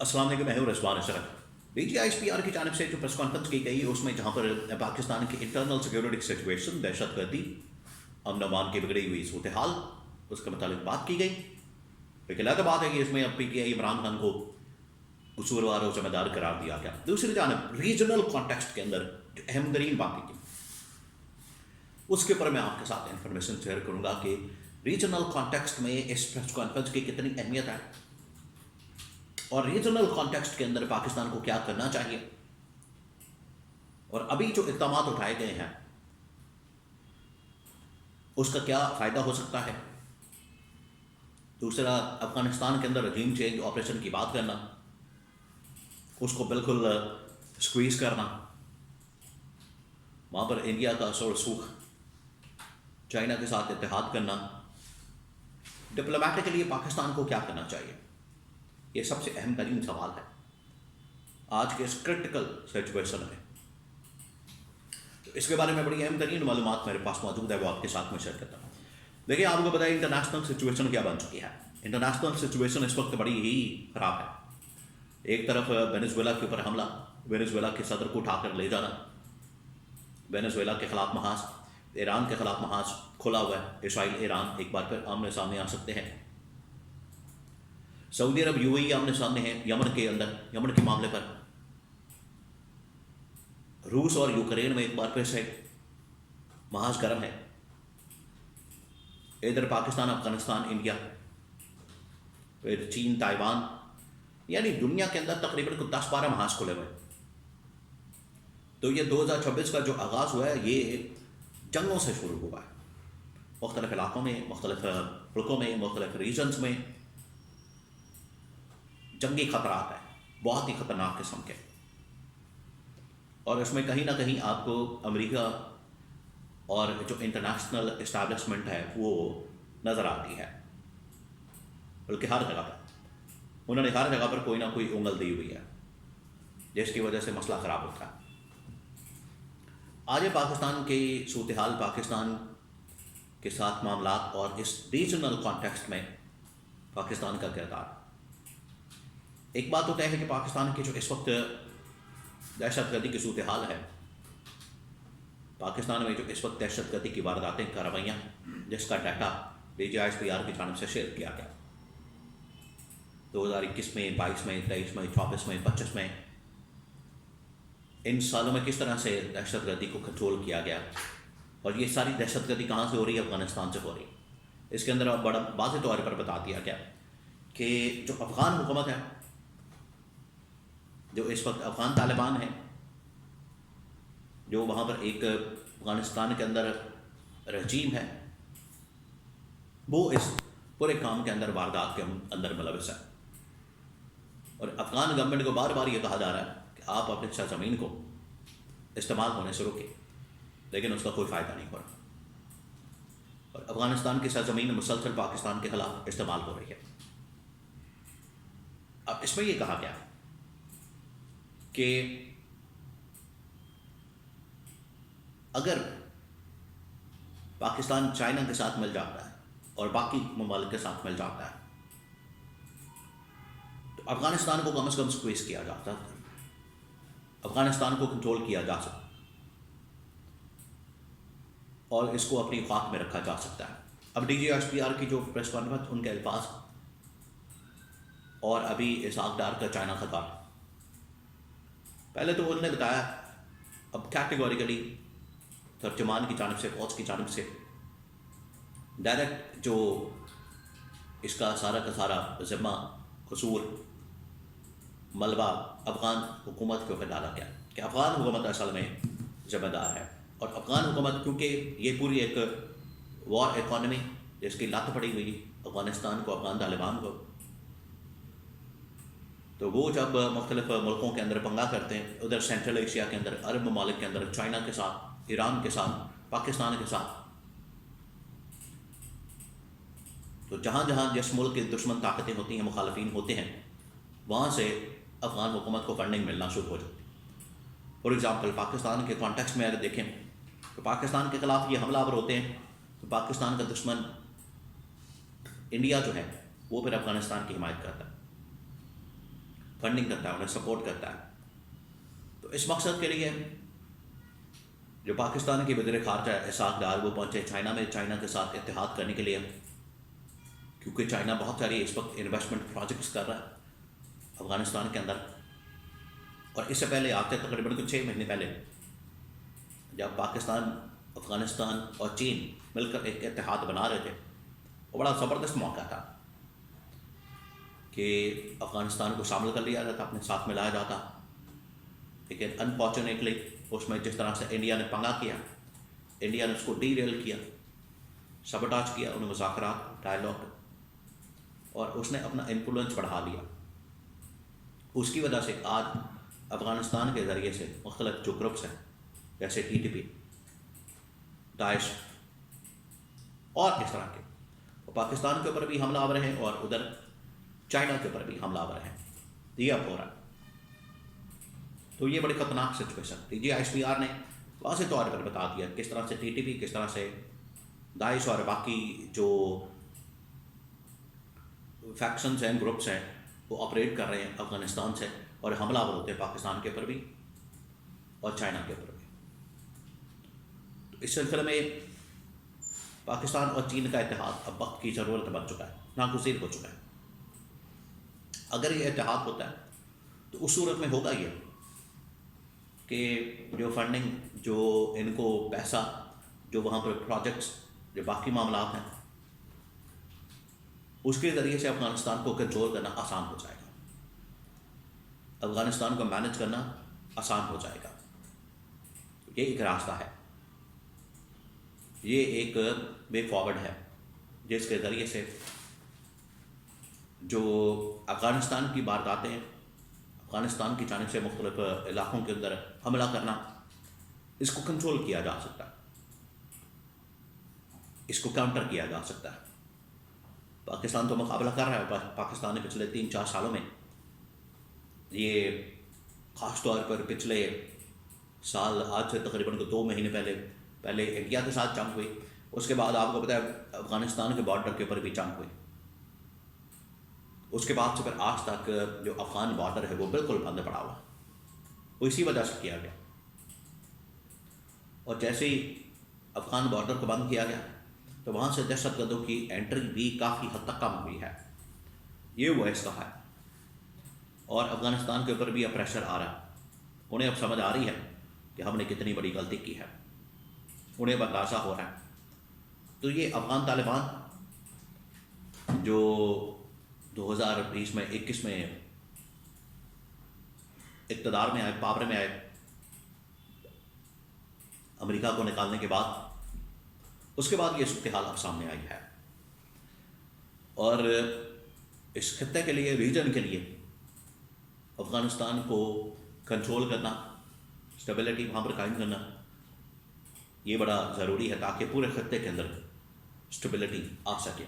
السلام علیکم، میں ہوں رضوان اشرف۔ DGISPR کی جانب سے جو پریس کانفرنس کی گئی اس میں جہاں پر پاکستان کی انٹرنل سیکورٹی سچویشن، دہشت گردی، امن و امان کی بگڑی ہوئی صورتحال، اس کے متعلق بات کی گئی۔ لیکن الگ بات ہے کہ اس میں اب PTI عمران خان کو قصوروار و ذمہ دار قرار دیا گیا۔ دوسری جانب ریجنل کانٹیکسٹ کے اندر جو اہم ترین باتیں کی اس کے اوپر میں آپ کے ساتھ انفارمیشن شیئر کروں گا کہ ریجنل کانٹیکسٹ میں اس پریس کانفرنس کی کتنی اہمیت ہے اور ریجنل کانٹیکسٹ کے اندر پاکستان کو کیا کرنا چاہیے، اور ابھی جو اقدامات اٹھائے گئے ہیں اس کا کیا فائدہ ہو سکتا ہے۔ دوسرا، افغانستان کے اندر رجیم چینج آپریشن کی بات کرنا، اس کو بالکل سکویز کرنا، وہاں پر انڈیا کا اثر و رسوخ، چائنا کے ساتھ اتحاد کرنا، ڈپلومیٹکلی پاکستان کو کیا کرنا چاہیے، یہ سب سے اہم ترین سوال ہے آج کے اس کرٹیکل سچویشن میں۔ تو اس کے بارے میں بڑی اہم ترین معلومات میرے پاس موجود ہے، وہ آپ کے ساتھ میں شیئر کرتا ہوں۔ دیکھیے، آپ کو بتائیں انٹرنیشنل سچویشن کیا بن چکی ہے۔ انٹرنیشنل سچویشن اس وقت بڑی ہی خراب ہے۔ ایک طرف وینزویلا کے اوپر حملہ، وینزویلا کے صدر کو اٹھا کر لے جانا، وینزویلا کے خلاف محاذ، ایران کے خلاف محاذ کھلا ہوا ہے، اسرائیل ایران ایک بار پھر آمنے سامنے آ سکتے ہیں۔ سعودی عرب UAE آمنے سامنے ہیں یمن کے اندر، یمن کے معاملے پر۔ روس اور یوکرین میں ایک بار پھر سے محاذ گرم ہے۔ ادھر پاکستان، افغانستان، انڈیا، پھر چین، تائیوان، یعنی دنیا کے اندر تقریباً 10-12 محاذ کھلے ہوئے۔ تو یہ 2026 کا جو آغاز ہوا ہے یہ جنگوں سے شروع ہوا ہے، مختلف علاقوں میں، مختلف ملکوں میں، مختلف ریجنز میں جنگی خطرات ہیں، بہت ہی خطرناک قسم کے، اور اس میں کہیں نہ کہیں آپ کو امریکہ اور جو انٹرنیشنل اسٹیبلشمنٹ ہے وہ نظر آتی ہے، بلکہ ہر جگہ پر انہوں نے ہر جگہ پر کوئی نہ کوئی انگل دی ہوئی ہے، جس کی وجہ سے مسئلہ خراب ہوتا ہے۔ آج پاکستان کی صورتحال، پاکستان کے ساتھ معاملات اور اس ریجنل کانٹیکسٹ میں پاکستان کا کردار۔ ایک بات تو طے ہے کہ پاکستان کی جو اس وقت دہشت گردی کی صورتحال ہے، پاکستان میں جو اس وقت دہشت گردی کی وارداتیں، کارروائیاں، جس کا ڈیٹا DGISPR کی جانب سے شیئر کیا گیا 2021 میں، 22 میں، 23 میں، 24 میں، 25 میں، ان سالوں میں کس طرح سے دہشت گردی کو کنٹرول کیا گیا، اور یہ ساری دہشت گردی کہاں سے ہو رہی ہے؟ افغانستان سے ہو رہی ہے۔ اس کے اندر بڑا واضح طور پر بتا دیا گیا کہ جو افغان حکومت ہے، جو اس وقت افغان طالبان ہیں، جو وہاں پر ایک افغانستان کے اندر رجیم ہے، وہ اس پورے کام کے اندر، واردات کے اندر ملوث ہے، اور افغان گورنمنٹ کو بار بار یہ کہا جا رہا ہے کہ آپ اپنی سرزمین کو استعمال ہونے سے روکیں، لیکن اس کا کوئی فائدہ نہیں ہو رہا، اور افغانستان کی سرزمین مسلسل پاکستان کے خلاف استعمال ہو رہی ہے۔ اب اس میں یہ کہا گیا کہ اگر پاکستان چائنا کے ساتھ مل جاتا ہے اور باقی ممالک کے ساتھ مل جاتا ہے تو افغانستان کو کم از کم سکویز کیا جا سکتا ہے، افغانستان کو کنٹرول کیا جا سکتا ہے، اور اس کو اپنی خاک میں رکھا جا سکتا ہے۔ اب DGISPR کی جو پریس کانفرنس، ان کے الفاظ، اور ابھی اسحاق ڈار کا چائنا کا کارڈ، پہلے تو انہوں نے بتایا، اب کیٹیگوریکلی ترجمان کی جانب سے، فوج کی جانب سے ڈائریکٹ جو اس کا سارا کا سارا ذمہ، قصور، ملبہ افغان حکومت کے اوپر ڈالا گیا کہ افغان حکومت اصل میں ذمہ دار ہے، اور افغان حکومت کیونکہ یہ پوری ایک وار اکانومی جس کی لت پڑی ہوئی افغانستان کو، افغان طالبان کو، تو وہ جب مختلف ملکوں کے اندر پنگا کرتے ہیں، ادھر سینٹرل ایشیا کے اندر، عرب ممالک کے اندر، چائنا کے ساتھ، ایران کے ساتھ، پاکستان کے ساتھ، تو جہاں جہاں جس ملک کے دشمن طاقتیں ہوتی ہیں، مخالفین ہوتے ہیں، وہاں سے افغان حکومت کو فنڈنگ ملنا شروع ہو جاتی ہے۔ فار ایگزامپل پاکستان کے کانٹیکسٹ میں اگر دیکھیں تو پاکستان کے خلاف یہ حملہ آور ہوتے ہیں تو پاکستان کا دشمن انڈیا جو ہے وہ پھر افغانستان کی حمایت کرتا ہے، فنڈنگ کرتا ہے, انہیں سپورٹ کرتا ہے. تو اس مقصد کے لیے جو پاکستان کے وزیر خارجہ اسحاق ڈار وہ پہنچے چائنا میں, چائنا کے ساتھ اتحاد کرنے کے لیے, کیونکہ چائنا بہت ساری اس وقت انویسٹمنٹ پروجیکٹس کر رہا ہے افغانستان کے اندر. اور اس سے پہلے آتے تقریباً کچھ 6 مہینے پہلے جب پاکستان, افغانستان اور چین مل کر ایک اتحاد بنا رہے تھے, وہ بڑا زبردست موقع تھا کہ افغانستان کو شامل کر لیا جاتا, اپنے ساتھ ملایا جاتا. لیکن انفارچونیٹلی اس میں جس طرح سے انڈیا نے پنگا کیا, انڈیا نے اس کو ڈی ریل کیا, سبٹاج کیا انہیں مذاکرات ڈائلاگ, اور اس نے اپنا انفلوئنس بڑھا لیا. اس کی وجہ سے آج افغانستان کے ذریعے سے مختلف جو گروپس ہیں جیسے TTP, داعش اور اس طرح کے, وہ پاکستان کے اوپر بھی حملہ آور ہیں اور ادھر چائنا کے اوپر بھی حملہ آور ہیں. یہ اب ہو رہا ہے. تو یہ بڑی خطرناک سچویشن. DGISPR نے واضح طور پر بتا دیا کس طرح سے TTP, کس طرح سے داعش اور باقی جو فیکشنز ہیں, گروپس ہیں, وہ آپریٹ کر رہے ہیں افغانستان سے, اور حملہ آور ہوتے ہیں پاکستان کے اوپر بھی اور چائنا کے اوپر بھی. تو اس سلسلے میں پاکستان اور چین کا اتحاد اب وقت کی ضرورت بن چکا ہے, ناگزیر ہو چکا ہے. اگر یہ اتحاد ہوتا ہے تو اس صورت میں ہوگا یہ کہ جو فنڈنگ, جو ان کو پیسہ, جو وہاں پر پروجیکٹس, جو باقی معاملات ہیں, اس کے ذریعے سے افغانستان کو کنٹرول کرنا آسان ہو جائے گا, افغانستان کو مینج کرنا آسان ہو جائے گا. یہ ایک راستہ ہے, یہ ایک وے فارورڈ ہے جس کے ذریعے سے جو افغانستان کی وارداتیں, افغانستان کی جانب سے مختلف علاقوں کے اندر حملہ کرنا, اس کو کنٹرول کیا جا سکتا ہے, اس کو کاؤنٹر کیا جا سکتا ہے. پاکستان تو مقابلہ کر رہا ہے. پاکستان نے پچھلے 3-4 سالوں میں, یہ خاص طور پر پچھلے سال, آج سے تقریباً 2 مہینے پہلے انڈیا کے ساتھ جنگ ہوئی, اس کے بعد آپ کو پتہ ہے افغانستان کے بارڈر کے اوپر بھی جنگ ہوئی. اس کے بعد سے پھر آج تک جو افغان بارڈر ہے وہ بالکل بند پڑا ہوا, وہ اسی وجہ سے کیا گیا. اور جیسے ہی افغان بارڈر کو بند کیا گیا تو وہاں سے دہشت گردوں کی انٹری بھی کافی حد تک کم ہوئی ہے. یہ وہ حصہ ہے. اور افغانستان کے اوپر بھی اب پریشر آ رہا ہے. انہیں اب سمجھ آ رہی ہے کہ ہم نے کتنی بڑی غلطی کی ہے, انہیں اب اندازہ ہو رہا ہے. تو یہ افغان طالبان جو 2020 میں 21 میں اقتدار میں آئے, پاور میں آئے, امریکہ کو نکالنے کے بعد, اس کے بعد یہ صورتحال اب سامنے آئی ہے. اور اس خطے کے لیے, ریجن کے لیے افغانستان کو کنٹرول کرنا, اسٹیبلٹی وہاں پر قائم کرنا, یہ بڑا ضروری ہے تاکہ پورے خطے کے اندر اسٹیبلٹی آ سکے.